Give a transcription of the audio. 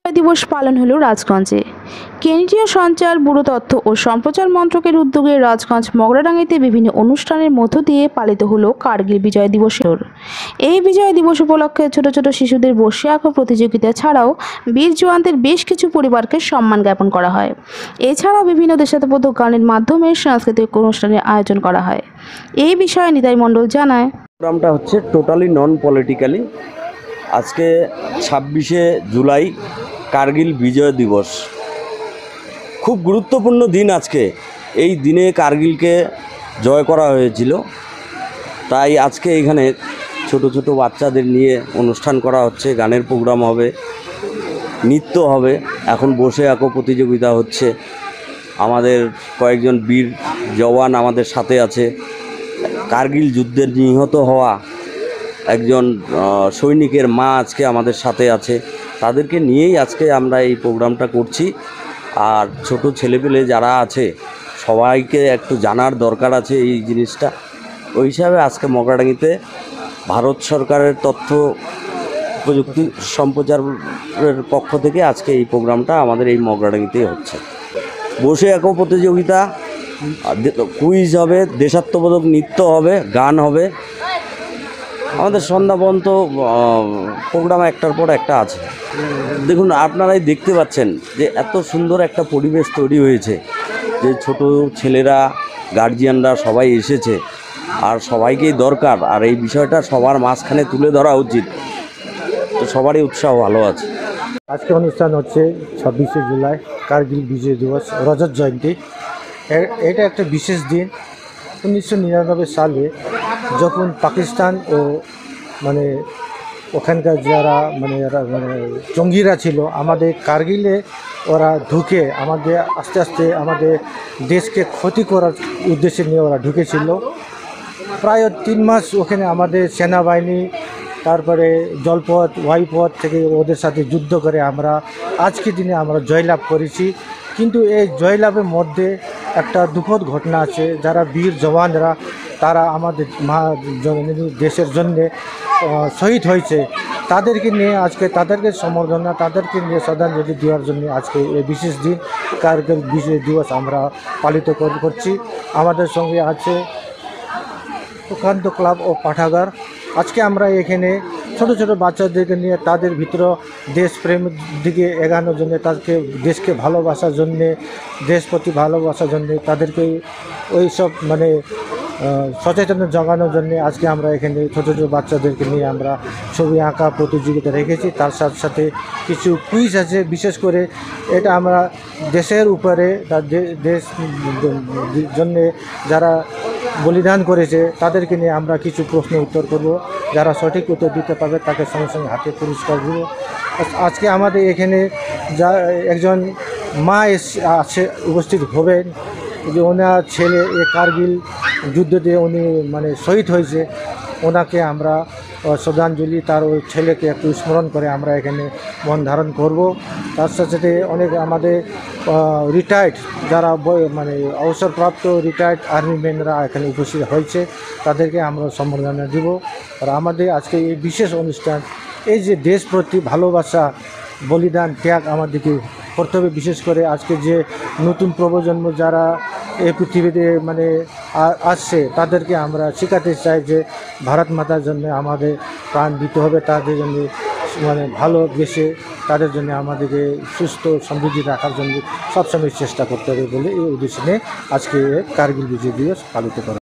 দিবস পালন হলো রাজগঞ্জে। কেন্দ্রীয় সঞ্চার ব্যুরো তথ্য ও সম্প্রচার মন্ত্রকের উদ্যোগে রাজগঞ্জ মগরাডাঙ্গিতে বিভিন্ন অনুষ্ঠানের মধ্য দিয়ে পালিত হলো কার্গিল বিজয় দিবস। এই বিজয় দিবস উপলক্ষে ছোট ছোট শিশুদের বসে আঁকা প্রতিযোগিতা ছাড়াও বীর জওয়ানদের বেশ কিছু পরিবারকে সম্মান জ্ঞাপন করা হয়। এছাড়াও বিভিন্ন দেশাত্মবোধক গানের মাধ্যমে সাংস্কৃতিক অনুষ্ঠানের আয়োজন করা হয়। এই বিষয়ে নিতাই মণ্ডল জানায়, প্রোগ্রামটা হচ্ছে টোটালি নন পলিটিক্যালি। আজকে 26শে জুলাই কার্গিল বিজয় দিবস, খুব গুরুত্বপূর্ণ দিন। আজকে এই দিনে কার্গিলকে জয় করা হয়েছিল, তাই আজকে এখানে ছোট ছোট বাচ্চাদের নিয়ে অনুষ্ঠান করা হচ্ছে। গানের প্রোগ্রাম হবে, নৃত্য হবে, এখন বসে আঁকো প্রতিযোগিতা হচ্ছে। আমাদের কয়েকজন বীর জওয়ান আমাদের সাথে আছে। কার্গিল যুদ্ধের নিহত হওয়া একজন সৈনিকের মা আজকে আমাদের সাথে আছে, তাদেরকে নিয়েই আজকে আমরা এই প্রোগ্রামটা করছি। আর ছোট ছেলেপেলে যারা আছে সবাইকে একটু জানার দরকার আছে এই জিনিসটা। ওই হিসাবে আজকে মগরাডাঙ্গিতে ভারত সরকারের তথ্য প্রযুক্তি সম্প্রচারের পক্ষ থেকে আজকে এই প্রোগ্রামটা আমাদের এই মগরাডাঙ্গিতেই হচ্ছে। বসে আঁকো প্রতিযোগিতা, কুইজ হবে, দেশাত্মবোধক নৃত্য হবে, গান হবে। আমাদের সন্ধ্যা পর্যন্ত প্রোগ্রাম একটার পর একটা আছে। দেখুন, আপনারাই দেখতে পাচ্ছেন যে এত সুন্দর একটা পরিবেশ তৈরি হয়েছে, যে ছোট ছেলেরা, গার্জিয়ানরা সবাই এসেছে, আর সবাইকেই দরকার। আর এই বিষয়টা সবার মাঝখানে তুলে ধরা উচিত, তো সবারই উৎসাহ ভালো আছে। আজকে অনুষ্ঠান হচ্ছে 26শে জুলাই কার্গিল বিজয় দিবস, রজত জয়ন্তী। এটা একটা বিশেষ দিন। 1999 সালে যখন পাকিস্তান ও ওখানকার যারা জঙ্গিরা ছিল আমাদের কার্গিলে, ওরা ঢুকে আমাদের আস্তে আস্তে আমাদের দেশকে ক্ষতি করার উদ্দেশ্যে নিয়ে ওরা ঢুকেছিল। প্রায় 3 মাস ওখানে আমাদের সেনাবাহিনী, তারপরে জলপথ, ওয়াইপথ থেকে ওদের সাথে যুদ্ধ করে আমরা আজকের দিনে আমরা জয়লাভ করেছি। কিন্তু এই জয়লাভের মধ্যে একটা দুঃখদ ঘটনা আছে। যারা বীর জওয়ানরা তারা আমাদের দেশের জন্যে শহীদ হয়েছে, তাদেরকে নিয়ে আজকে তাদেরকে সম্বর্ধনা, তাদেরকে নিয়ে শ্রদ্ধাঞ্জলি দেওয়ার জন্য আজকে এই বিশেষ দিন কার্গিল বিজয় দিবস আমরা পালিত করছি। আমাদের সঙ্গে আছে সুকান্ত ক্লাব ও পাঠাগার। আজকে আমরা এখানে ছোট ছোট বাচ্চাদেরকে নিয়ে তাদের ভিতরে দেশপ্রেমের দিকে এগানোর জন্য, তাদেরকে দেশকে ভালোবাসার জন্যে, দেশ প্রতি ভালোবাসার জন্যে, তাদেরকে ওই সব সচেতন জাগানোর জন্যে আজকে আমরা এখানে ছোটো ছোটো বাচ্চাদেরকে নিয়ে আমরা ছবি আঁকা প্রতিযোগিতা রেখেছি। তার সাথে সাথে কিছু কুইজ আছে। বিশেষ করে এটা আমরা দেশের উপরে, দেশ জন্যে যারা বলিদান করেছে তাদেরকে নিয়ে আমরা কিছু প্রশ্ন উত্তর করব। যারা সঠিক উত্তর দিতে পারবে তাকে সঙ্গে সঙ্গে হাতে পুরস্কার দেব। আজকে আমাদের এখানে যা একজন মা উপস্থিত হবেন, যে ওনার ছেলে এ কার্গিল যুদ্ধতে উনি শহীদ হয়েছে, ওনাকে আমরা শ্রদ্ধাঞ্জলি, তার ওই ছেলেকে একটু স্মরণ করে আমরা এখানে মন ধারণ করব। তার সাথে অনেক আমাদের রিটায়ার্ড যারা অবসরপ্রাপ্ত রিটায়ার্ড আর্মি ম্যানরা এখানে উপস্থিত হয়েছে, তাদেরকে আমরা সম্বর্ধনা দেব। আর আমাদের আজকে এই বিশেষ অনুষ্ঠান, এই যে দেশ প্রতি ভালোবাসা, বলিদান, ত্যাগ আমাদেরকে করতে হবে। বিশেষ করে আজকে যে নতুন প্রজন্ম যারা এই পৃথিবীতে আসছে, তাদেরকে আমরা শেখাতে চাই যে ভারত মাতার জন্য আমাদের প্রাণ দিতে হবে, তাদের জন্য ভালোবেসে তাদের জন্য আমাদেরকে সুস্থ সমৃদ্ধি রাখার জন্য সবসময় চেষ্টা করতে হবে বলে এই উদ্দেশ্যে আজকে কার্গিল বিজয় দিবস পালিত করা।